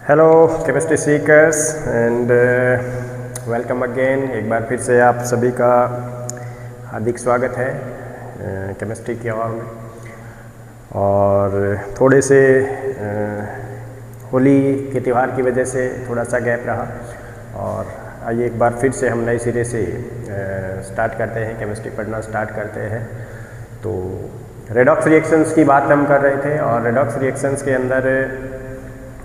Hello chemistry seekers and welcome again. एक बार फिर से आप सभी का हार्दिक स्वागत है केमिस्ट्री की और में। और थोड़े से होली के त्यौहार की वजह से थोड़ा सा गैप रहा और आइए एक बार फिर से हम नए सिरे से स्टार्ट करते हैं, केमिस्ट्री पढ़ना स्टार्ट करते हैं। तो रेडॉक्स रिएक्शंस की बात हम कर रहे थे और रेडॉक्स रिएक्शंस के अंदर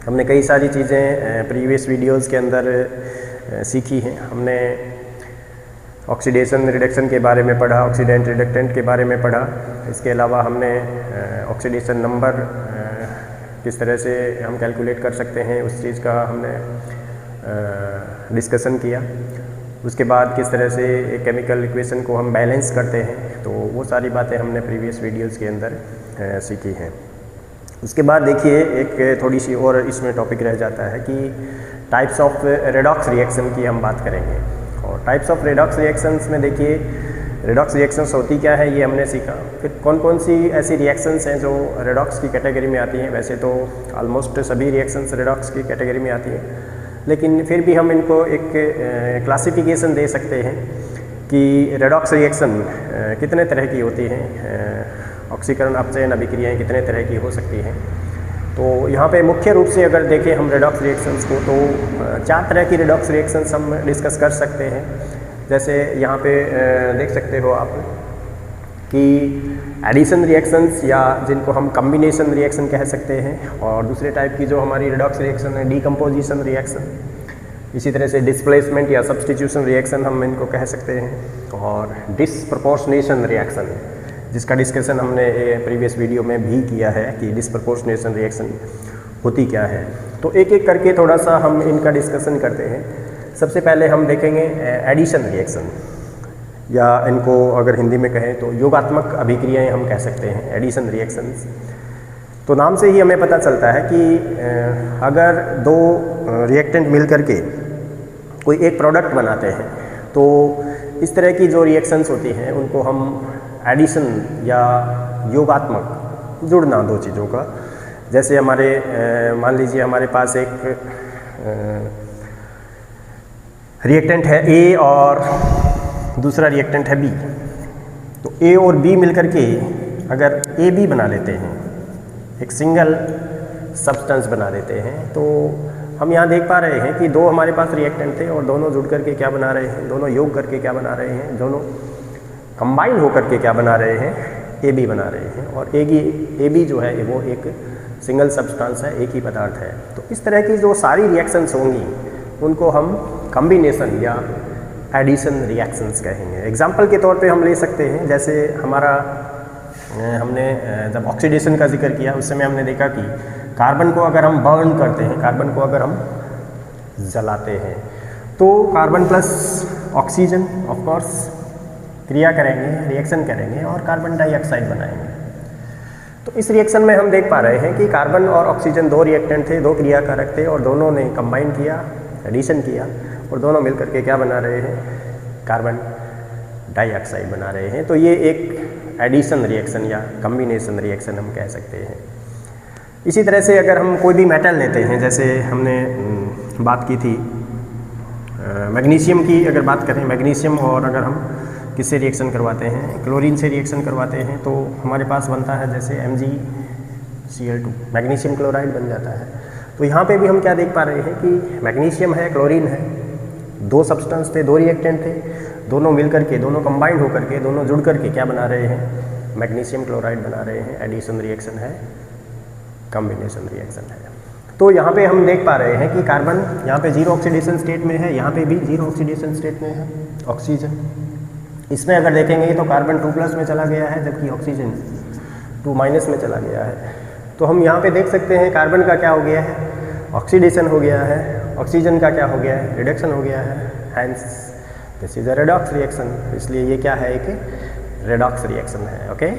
हमने कई सारी चीज़ें प्रीवियस वीडियोस के अंदर सीखी हैं। हमने ऑक्सीडेशन रिडक्शन के बारे में पढ़ा, ऑक्सीडेंट रिडक्टेंट के बारे में पढ़ा। इसके अलावा हमने ऑक्सीडेशन नंबर किस तरह से हम कैलकुलेट कर सकते हैं उस चीज़ का हमने डिस्कशन किया। उसके बाद किस तरह से एक केमिकल इक्वेशन को हम बैलेंस करते हैं, तो वो सारी बातें हमने प्रीवियस वीडियोस के अंदर सीखी हैं। उसके बाद देखिए एक थोड़ी सी और इसमें टॉपिक रह जाता है कि टाइप्स ऑफ रेडॉक्स रिएक्शन की हम बात करेंगे। और टाइप्स ऑफ रेडॉक्स रिएक्शंस में देखिए रेडॉक्स रिएक्शंस होती क्या है ये हमने सीखा। फिर कौन कौन सी ऐसी रिएक्शंस हैं जो रेडॉक्स की कैटेगरी में आती हैं। वैसे तो ऑलमोस्ट सभी रिएक्शंस रेडॉक्स की कैटेगरी में आती हैं, लेकिन फिर भी हम इनको एक क्लासिफिकेशन दे सकते हैं कि रेडॉक्स रिएक्शन कितने तरह की होती हैं, ऑक्सीकरण अपचयन अभिक्रियाएँ कितने तरह की हो सकती हैं। तो यहाँ पे मुख्य रूप से अगर देखें हम रेडॉक्स रिएक्शंस को, तो 4 तरह की रेडॉक्स रिएक्शंस हम डिस्कस कर सकते हैं। जैसे यहाँ पे देख सकते हो आप कि एडिशन रिएक्शंस या जिनको हम कम्बिनेशन रिएक्शन कह सकते हैं, और दूसरे टाइप की जो हमारी रेडॉक्स रिएक्शन है डीकम्पोजिशन रिएक्शन, इसी तरह से डिस्प्लेसमेंट या सब्स्टिट्यूशन रिएक्शन हम इनको कह सकते हैं, और डिसप्रपोर्शनेशन रिएक्शन जिसका डिस्कशन हमने प्रीवियस वीडियो में भी किया है कि डिसप्रपोर्शनेशन रिएक्शन होती क्या है। तो एक एक करके थोड़ा सा हम इनका डिस्कशन करते हैं। सबसे पहले हम देखेंगे एडिशन रिएक्शन, या इनको अगर हिंदी में कहें तो योगात्मक अभिक्रियाएं हम कह सकते हैं, एडिशन रिएक्शंस। तो नाम से ही हमें पता चलता है कि अगर 2 रिएक्टेंट मिल करके कोई एक प्रोडक्ट बनाते हैं, तो इस तरह की जो रिएक्शंस होती हैं उनको हम एडिशन या योगात्मक, जुड़ना 2 चीज़ों का। जैसे हमारे मान लीजिए हमारे पास एक रिएक्टेंट है ए और दूसरा रिएक्टेंट है बी। तो ए और बी मिलकर के अगर ए बी बना लेते हैं, एक सिंगल सब्सटेंस बना देते हैं, तो हम यहाँ देख पा रहे हैं कि 2 हमारे पास रिएक्टेंट थे और दोनों जुड़ करके क्या बना रहे हैं, दोनों योग करके क्या बना रहे हैं, दोनों कंबाइन होकर के क्या बना रहे हैं, ए बी बना रहे हैं। और ए बी जो है वो एक सिंगल सब्सटेंस है, एक ही पदार्थ है। तो इस तरह की जो सारी रिएक्शंस होंगी उनको हम कॉम्बिनेशन या एडिशन रिएक्शंस कहेंगे। एग्जाम्पल के तौर पे हम ले सकते हैं, जैसे हमारा हमने जब ऑक्सीडेशन का जिक्र किया उस समय हमने देखा कि कार्बन को अगर हम बर्न करते हैं, कार्बन को अगर हम जलाते हैं, तो carbon plus oxygen of course क्रिया करेंगे, रिएक्शन करेंगे और कार्बन डाइऑक्साइड बनाएंगे। तो इस रिएक्शन में हम देख पा रहे हैं कि कार्बन और ऑक्सीजन 2 रिएक्टेंट थे, 2 क्रियाकारक थे, और दोनों ने कंबाइन किया, एडिशन किया, और दोनों मिलकर के क्या बना रहे हैं, कार्बन डाइऑक्साइड बना रहे हैं। तो ये एक एडिशन रिएक्शन या कम्बिनेशन रिएक्शन हम कह सकते हैं। इसी तरह से अगर हम कोई भी मेटल लेते हैं, जैसे हमने बात की थी मैग्नीशियम की, अगर बात करें मैग्नीशियम, और अगर हम किससे रिएक्शन करवाते हैं, क्लोरीन से रिएक्शन करवाते हैं, तो हमारे पास बनता है जैसे MgCl2, मैग्नीशियम क्लोराइड बन जाता है। तो यहाँ पे भी हम क्या देख पा रहे हैं कि मैग्नीशियम है, क्लोरीन है, 2 सब्सटेंस थे, 2 रिएक्टेंट थे, दोनों मिल करके, दोनों कंबाइंड होकर के, दोनों जुड़ करके क्या बना रहे हैं, मैग्नीशियम क्लोराइड बना रहे हैं। एडिशन रिएक्शन है, कॉम्बिनेशन रिएक्शन है। तो यहाँ पे हम देख पा रहे हैं कि कार्बन यहाँ पे 0 ऑक्सीडेशन स्टेट में है, यहाँ पे भी 0 ऑक्सीडेशन स्टेट में है ऑक्सीजन। इसमें अगर देखेंगे तो कार्बन 2+ में चला गया है, जबकि ऑक्सीजन 2- में चला गया है। तो हम यहाँ पे देख सकते हैं कार्बन का क्या हो गया है, ऑक्सीडेशन हो गया है, ऑक्सीजन का क्या हो गया है, रिडक्शन हो गया है। Hence this is a redox reaction. इसलिए ये क्या है, एक रेडॉक्स रिएक्शन है। ओके।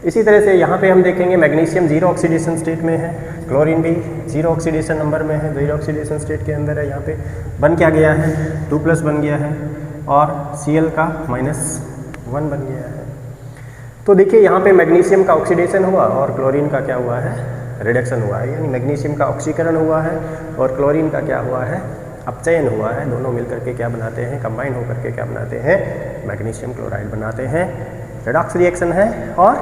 इसी तरह से यहाँ पे हम देखेंगे मैग्नीशियम 0 ऑक्सीडेशन स्टेट में है, क्लोरीन भी 0 ऑक्सीडेशन नंबर में है, 0 ऑक्सीडेशन स्टेट के अंदर है। यहाँ पे बन क्या गया है, 2+ बन गया है, और Cl का -1 बन गया है। तो देखिए यहाँ पे मैग्नीशियम का ऑक्सीडेशन हुआ और क्लोरीन का क्या हुआ है, रिडक्शन हुआ है, यानी मैग्नीशियम का ऑक्सीकरण हुआ है और क्लोरीन का क्या हुआ है, अपचयन हुआ है। दोनों मिलकर के क्या बनाते हैं, कंबाइन होकर के क्या बनाते हैं, मैग्नीशियम क्लोराइड बनाते हैं। रिडॉक्स रिएक्शन है और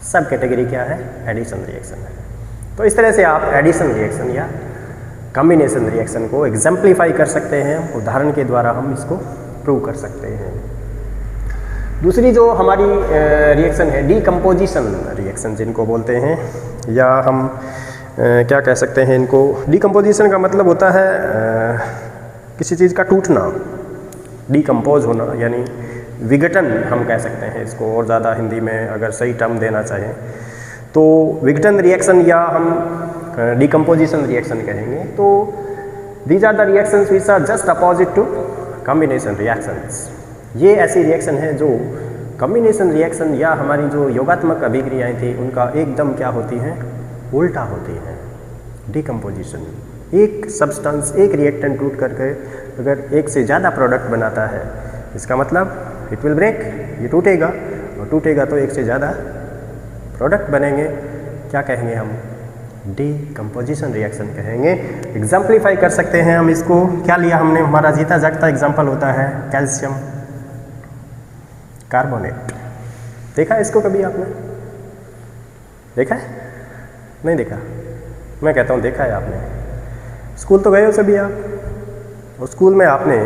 सब कैटेगरी क्या है, एडिशन रिएक्शन है। तो इस तरह से आप एडिशन रिएक्शन या कॉम्बिनेशन रिएक्शन को एग्जाम्प्लीफाई कर सकते हैं, उदाहरण के द्वारा हम इसको प्रूव कर सकते हैं। दूसरी जो हमारी रिएक्शन है डीकम्पोजिशन रिएक्शन जिनको बोलते हैं, या हम क्या कह सकते हैं इनको, डीकम्पोजिशन का मतलब होता है किसी चीज़ का टूटना, डीकम्पोज होना, यानी विघटन हम कह सकते हैं इसको, और ज़्यादा हिंदी में अगर सही टर्म देना चाहें तो विघटन रिएक्शन या हम डीकम्पोजिशन रिएक्शन कहेंगे। तो these are the reactions which are just opposite to combination reactions. ये ऐसी रिएक्शन है जो कॉम्बिनेशन रिएक्शन या हमारी जो योगात्मक अभिक्रियाएं थी उनका एकदम क्या होती हैं, उल्टा होती हैं। डीकम्पोजिशन, एक सब्सटेंस, एक रिएक्टेंट टूट करके अगर एक से ज़्यादा प्रोडक्ट बनाता है, इसका मतलब इट विल ब्रेक, ये टूटेगा, और टूटेगा तो एक से ज़्यादा प्रोडक्ट बनेंगे। क्या कहेंगे हम, डीकम्पोजिशन रिएक्शन कहेंगे। एग्जाम्पलीफाई कर सकते हैं हम इसको, क्या लिया हमने, हमारा जीता जागता एग्जाम्पल होता है कैल्शियम कार्बोनेट। देखा है इसको कभी आपने, देखा है, नहीं देखा, मैं कहता हूँ देखा है आपने। स्कूल तो गए हो सभी आप, और स्कूल में आपने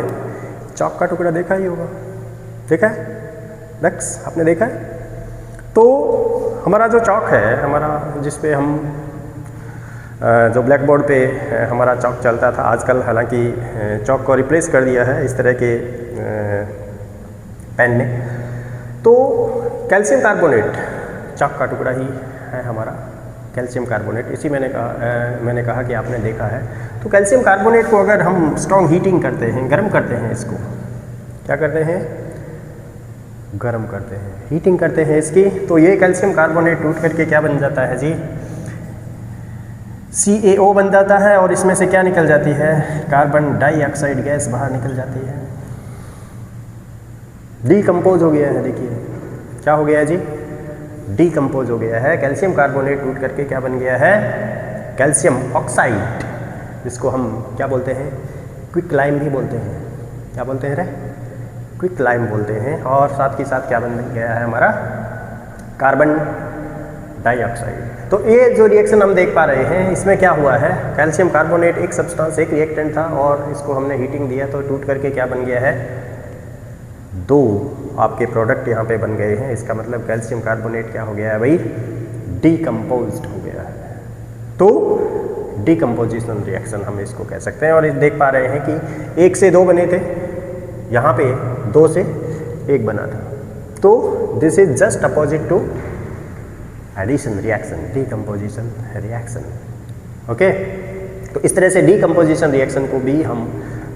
चॉक का टुकड़ा देखा ही होगा, देखा है, डक्स आपने देखा है। तो हमारा जो चॉक है, हमारा जिस पे हम जो ब्लैक बोर्ड पे हमारा चॉक चलता था, आजकल हालांकि चॉक को रिप्लेस कर दिया है इस तरह के पेन ने। तो कैल्शियम कार्बोनेट चॉक का टुकड़ा ही है हमारा कैल्शियम कार्बोनेट। इसी मैंने कहा कि आपने देखा है। तो कैल्शियम कार्बोनेट को अगर हम स्ट्रॉन्ग हीटिंग करते हैं, गर्म करते हैं, इसको क्या करते हैं, गर्म करते हैं, हीटिंग करते हैं इसकी, तो ये कैल्शियम कार्बोनेट टूट करके क्या बन जाता है जी, CaO बन जाता है, और इसमें से क्या निकल जाती है, कार्बन डाइऑक्साइड गैस बाहर निकल जाती है। डीकम्पोज हो गया है, देखिए क्या हो गया है जी, डीकम्पोज हो गया है। कैल्शियम कार्बोनेट टूट करके क्या बन गया है, कैल्शियम ऑक्साइड, जिसको हम क्या बोलते हैं, क्विक लाइम भी बोलते हैं। क्या बोलते हैं रे, क्विक लाइम बोलते हैं। और साथ के साथ क्या बन गया है हमारा, कार्बन डाइऑक्साइड। तो ये जो रिएक्शन हम देख पा रहे हैं, इसमें क्या हुआ है, कैल्शियम कार्बोनेट एक सब्सटेंस, एक रिएक्टेंट था, और इसको हमने हीटिंग दिया तो टूट करके क्या बन गया है, दो आपके प्रोडक्ट यहाँ पे बन गए हैं। इसका मतलब कैल्शियम कार्बोनेट क्या हो गया है भाई, डीकम्पोज्ड हो गया है। तो डीकम्पोजिशन रिएक्शन हम इसको कह सकते हैं। और देख पा रहे हैं कि 1 से 2 बने थे, यहाँ पे 2 से 1 बना था। तो this is just opposite to addition reaction, decomposition reaction. Okay, तो इस तरह से डीकम्पोजिशन रिएक्शन को भी हम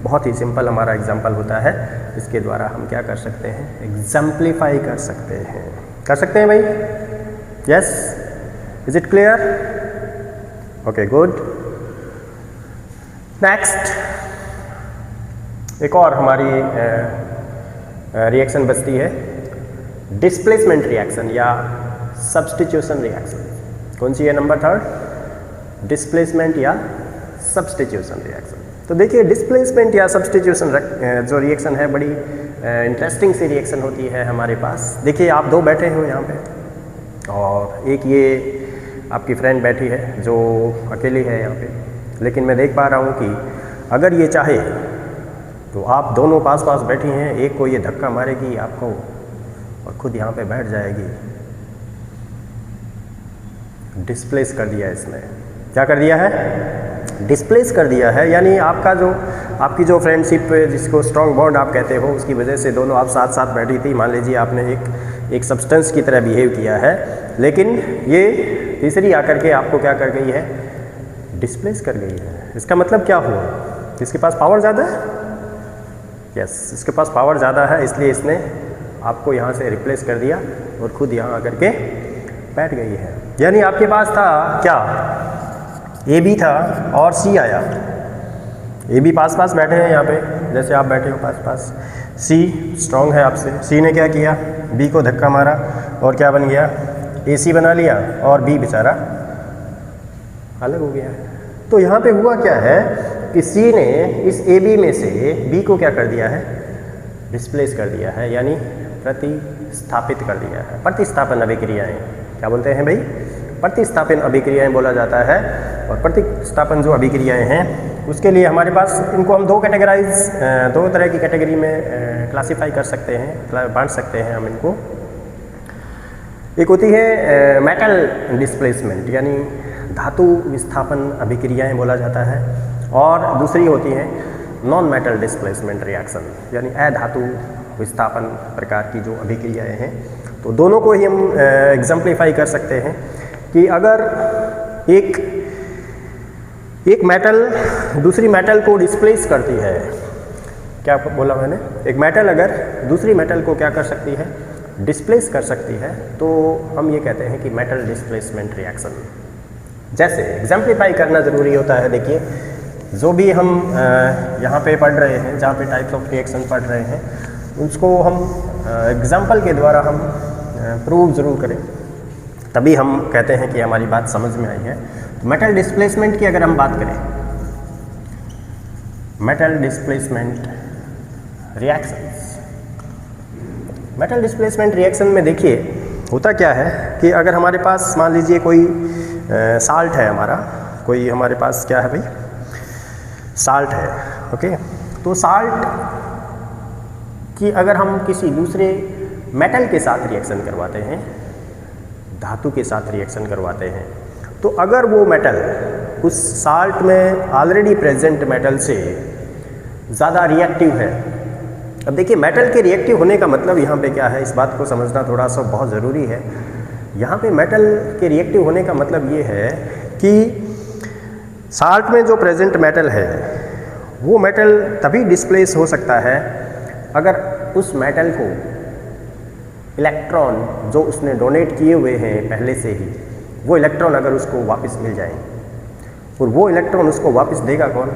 बहुत ही सिंपल, हमारा एग्जाम्पल होता है, इसके द्वारा हम क्या कर सकते हैं, एग्जाम्प्लीफाई कर सकते हैं। कर सकते हैं भाई, yes, is it clear, okay good. Next एक और हमारी रिएक्शन बचती है, डिस्प्लेसमेंट रिएक्शन या सब्स्टिट्यूशन रिएक्शन। कौन सी है, नंबर 3, डिस्प्लेसमेंट या सब्स्टिट्यूशन रिएक्शन। तो देखिए डिस्प्लेसमेंट या सब्स्टिट्यूशन जो रिएक्शन है, बड़ी इंटरेस्टिंग सी रिएक्शन होती है हमारे पास। देखिए आप 2 बैठे हो यहाँ पे, और एक ये आपकी फ्रेंड बैठी है जो अकेली है यहाँ पे, लेकिन मैं देख पा रहा हूँ कि अगर ये चाहे तो आप दोनों पास पास बैठी हैं, एक को ये धक्का मारेगी आपको और खुद यहाँ पे बैठ जाएगी। डिस्प्लेस कर दिया इसने, क्या कर दिया है, डिस्प्लेस कर दिया है। यानी आपकी जो फ्रेंडशिप, जिसको स्ट्रॉन्ग बॉन्ड आप कहते हो, उसकी वजह से दोनों आप साथ साथ बैठी थी। मान लीजिए आपने एक सब्सटेंस की तरह बिहेव किया है, लेकिन ये तीसरी आकर के आपको क्या कर गई है, डिस्प्लेस कर गई है। इसका मतलब क्या हुआ, इसके पास पावर ज़्यादा है, यस, इसके पास पावर ज़्यादा है, इसलिए इसने आपको यहाँ से रिप्लेस कर दिया और खुद यहाँ आकर के बैठ गई है। यानी आपके पास था क्या, ए बी था और सी आया। ए बी पास पास बैठे हैं यहाँ पे, जैसे आप बैठे हो पास पास। सी स्ट्रॉन्ग है आपसे, सी ने क्या किया, बी को धक्का मारा और क्या बन गया, ए सी बना लिया, और बी बेचारा अलग हो गया है। तो यहाँ पे हुआ क्या है कि सी ने इस ए बी में से बी को क्या कर दिया है, डिस्प्लेस कर दिया है, यानी प्रतिस्थापित कर दिया है। प्रतिस्थापन अभिक्रियाएं क्या बोलते हैं भाई, प्रतिस्थापन अभिक्रियाएं बोला जाता है। और प्रतिस्थापन जो अभिक्रियाएं हैं उसके लिए हमारे पास इनको हम दो तरह की कैटेगरी में क्लासिफाई कर सकते हैं, बांट सकते हैं हम इनको। एक होती है मेटल डिस्प्लेसमेंट यानी धातु विस्थापन अभिक्रियाएं बोला जाता है, और दूसरी होती है नॉन मेटल डिस्प्लेसमेंट रिएक्शन यानी अधातु विस्थापन प्रकार की जो अभिक्रियाएं हैं। तो दोनों को ही हम एग्जाम्प्लीफाई कर सकते हैं कि अगर एक मेटल दूसरी मेटल को डिस्प्लेस करती है, क्या बोला मैंने, एक मेटल अगर दूसरी मेटल को क्या कर सकती है, डिस्प्लेस कर सकती है, तो हम ये कहते हैं कि मेटल डिस्प्लेसमेंट रिएक्शन। जैसे एग्जाम्प्लीफाई करना ज़रूरी होता है। देखिए जो भी हम यहाँ पे पढ़ रहे हैं, जहाँ पे टाइप्स ऑफ रिएक्शन पढ़ रहे हैं, उसको हम एग्जाम्पल के द्वारा हम प्रूव ज़रूर करें, तभी हम कहते हैं कि हमारी बात समझ में आई है। तो मेटल डिस्प्लेसमेंट की अगर हम बात करें, metal displacement reactions, metal displacement reaction में देखिए होता क्या है कि अगर हमारे पास मान लीजिए कोई साल्ट है, कोई हमारे पास क्या है भाई, साल्ट है, ओके। तो साल्ट की अगर हम किसी दूसरे मेटल के साथ रिएक्शन करवाते हैं, धातु के साथ रिएक्शन करवाते हैं, तो अगर वो मेटल उस साल्ट में ऑलरेडी प्रेजेंट मेटल से ज़्यादा रिएक्टिव है। अब देखिए मेटल के रिएक्टिव होने का मतलब यहाँ पे क्या है, इस बात को समझना थोड़ा सा बहुत ज़रूरी है। यहाँ पे मेटल के रिएक्टिव होने का मतलब ये है कि साल्ट में जो प्रेजेंट मेटल है वो मेटल तभी डिस्प्लेस हो सकता है अगर उस मेटल को इलेक्ट्रॉन जो उसने डोनेट किए हुए हैं पहले से ही, वो इलेक्ट्रॉन अगर उसको वापस मिल जाए, और वो इलेक्ट्रॉन उसको वापस देगा कौन,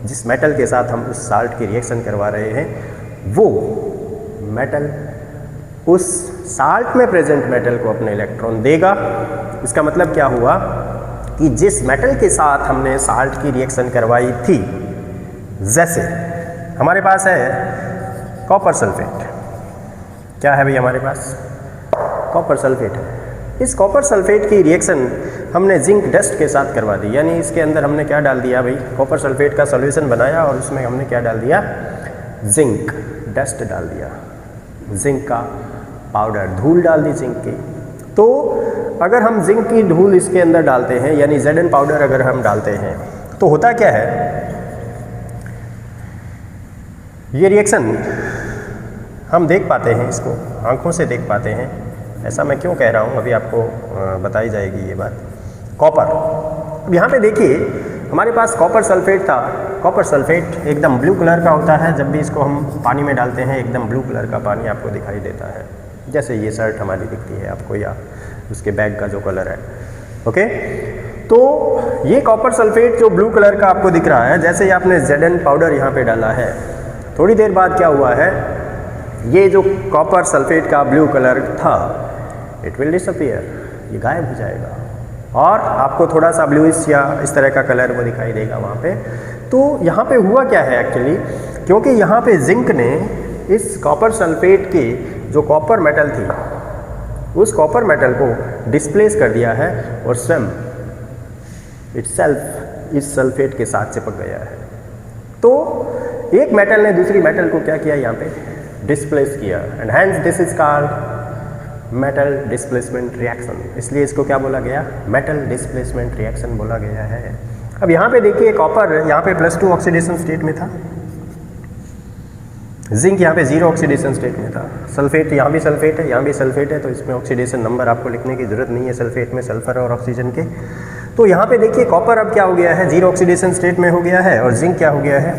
जिस मेटल के साथ हम उस साल्ट की रिएक्शन करवा रहे हैं, वो मेटल उस साल्ट में प्रेजेंट मेटल को अपने इलेक्ट्रॉन देगा। इसका मतलब क्या हुआ कि जिस मेटल के साथ हमने साल्ट की रिएक्शन करवाई थी, जैसे हमारे पास है कॉपर सल्फेट, क्या है भाई हमारे पास, कॉपर सल्फेट है। इस कॉपर सल्फेट की रिएक्शन हमने जिंक डस्ट के साथ करवा दी, यानी इसके अंदर हमने क्या डाल दिया भाई, कॉपर सल्फेट का सॉल्यूशन बनाया और उसमें हमने क्या डाल दिया, जिंक डस्ट डाल दिया, जिंक का पाउडर, धूल डाल दी जिंक की। तो अगर हम जिंक की धूल इसके अंदर डालते हैं, यानी Zn पाउडर अगर हम डालते हैं, तो होता क्या है, ये रिएक्शन हम देख पाते हैं, इसको आंखों से देख पाते हैं। ऐसा मैं क्यों कह रहा हूँ अभी आपको बताई जाएगी ये बात। कॉपर, अब यहाँ पे देखिए हमारे पास कॉपर सल्फेट था। कॉपर सल्फेट एकदम ब्लू कलर का होता है, जब भी इसको हम पानी में डालते हैं एकदम ब्लू कलर का पानी आपको दिखाई देता है, जैसे ये शर्ट हमारी दिखती है आपको, या उसके बैग का जो कलर है, ओके। तो ये कॉपर सल्फेट जो ब्लू कलर का आपको दिख रहा है, जैसे ही आपने Zn पाउडर यहाँ पे डाला है, थोड़ी देर बाद क्या हुआ है, ये जो कॉपर सल्फेट का ब्लू कलर था, इट विल डिसअपीयर, ये गायब हो जाएगा और आपको थोड़ा सा ब्लूइश या इस तरह का कलर वो दिखाई देगा वहाँ पे। तो यहाँ पे हुआ क्या है एक्चुअली, क्योंकि यहाँ पे जिंक ने इस कॉपर सल्फेट के जो कॉपर मेटल थी, उस कॉपर मेटल को डिस्प्लेस कर दिया है और स्वयं इटसेल्फ इस सल्फेट के साथ चिपक गया है। तो एक मेटल ने दूसरी मेटल को क्या किया, यहाँ पे डिस्प्लेस किया, and hence this is called metal displacement reaction. इसलिए इसको क्या बोला गया, मेटल डिस्प्लेसमेंट रिएक्शन बोला गया है। अब यहाँ पे देखिए कॉपर यहाँ पे +2 ऑक्सीडेशन स्टेट में था, जिंक यहाँ पे 0 ऑक्सीडेशन स्टेट में था, सल्फेट यहाँ भी सल्फेट है, यहाँ भी सल्फेट है, तो इसमें ऑक्सीडेशन नंबर आपको लिखने की जरूरत नहीं है सल्फेट में, सल्फर और ऑक्सीजन के। तो यहाँ पे देखिए कॉपर अब क्या हो गया है, 0 ऑक्सीडेशन स्टेट में हो गया है, और जिंक क्या हो गया है,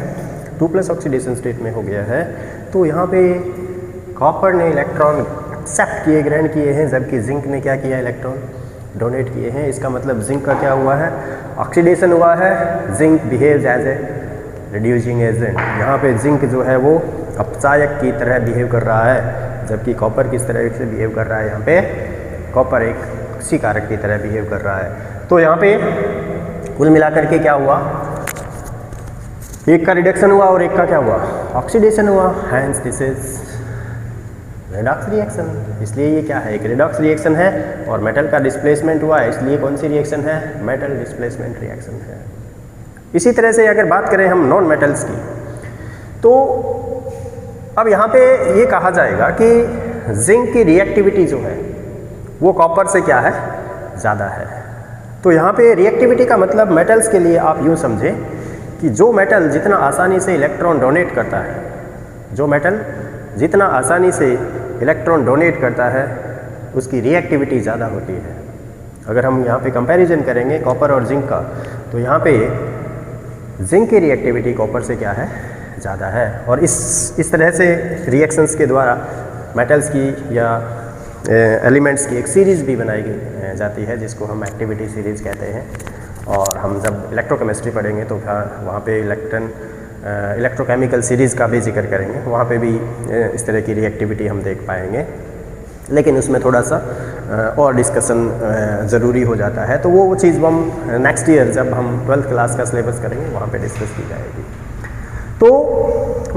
2+ ऑक्सीडेशन स्टेट में हो गया है। तो यहाँ पे कॉपर ने इलेक्ट्रॉन एक्सेप्ट किए, ग्रहण किए हैं, जबकि जिंक ने क्या किया, इलेक्ट्रॉन डोनेट किए हैं। इसका मतलब जिंक का क्या हुआ है, ऑक्सीडेशन हुआ है, zinc behaves as a reducing agent. यहाँ पे जिंक जो है वो अपचायक की तरह बिहेव कर रहा है, जबकि कॉपर किस तरह से बिहेव कर रहा है, यहाँ पे कॉपर एक क्षीकारक की तरह बिहेव कर रहा है। तो यहाँ पे कुल मिलाकर के क्या हुआ, एक का रिडक्शन हुआ और एक का क्या हुआ, ऑक्सीडेशन हुआ। Hence this is redox reaction. इसलिए ये क्या है, एक रेडॉक्स रिएक्शन है और मेटल का डिस्प्लेसमेंट हुआ है, इसलिए कौन सी रिएक्शन है, मेटल डिस्प्लेसमेंट रिएक्शन है। इसी तरह से अगर बात करें हम नॉन मेटल्स की, तो अब यहाँ पे ये कहा जाएगा कि जिंक की रिएक्टिविटी जो है वो कॉपर से क्या है, ज़्यादा है। तो यहाँ पे रिएक्टिविटी का मतलब मेटल्स के लिए आप यूँ समझें कि जो मेटल जितना आसानी से इलेक्ट्रॉन डोनेट करता है, जो मेटल जितना आसानी से इलेक्ट्रॉन डोनेट करता है उसकी रिएक्टिविटी ज़्यादा होती है। अगर हम यहाँ पे कंपैरिजन करेंगे कॉपर और जिंक का, तो यहाँ पे जिंक की रिएक्टिविटी कॉपर से क्या है, ज़्यादा है। और इस तरह से रिएक्शंस के द्वारा मेटल्स की या एलिमेंट्स की एक सीरीज़ भी बनाई जाती है जिसको हम एक्टिविटी सीरीज़ कहते हैं। और हम जब इलेक्ट्रोकेमिस्ट्री पढ़ेंगे तो वहाँ पे इलेक्ट्रोकेमिकल सीरीज़ का भी जिक्र करेंगे, वहाँ पे भी इस तरह की रिएक्टिविटी हम देख पाएंगे, लेकिन उसमें थोड़ा सा और डिस्कशन ज़रूरी हो जाता है। तो वो चीज़ हम नेक्स्ट ईयर जब हम 12th क्लास का सिलेबस करेंगे वहाँ पे डिस्कस की जाएगी। तो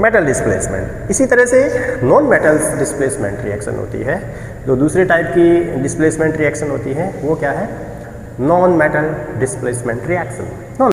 मेटल डिस्प्लेसमेंट, इसी तरह से नॉन मेटल्स डिस्प्लेसमेंट रिएक्शन होती है। जो दूसरे टाइप की डिस्प्लेसमेंट रिएक्शन होती है वो क्या है, नॉन मेटल डिस्प्लेसमेंट रिएक्शन।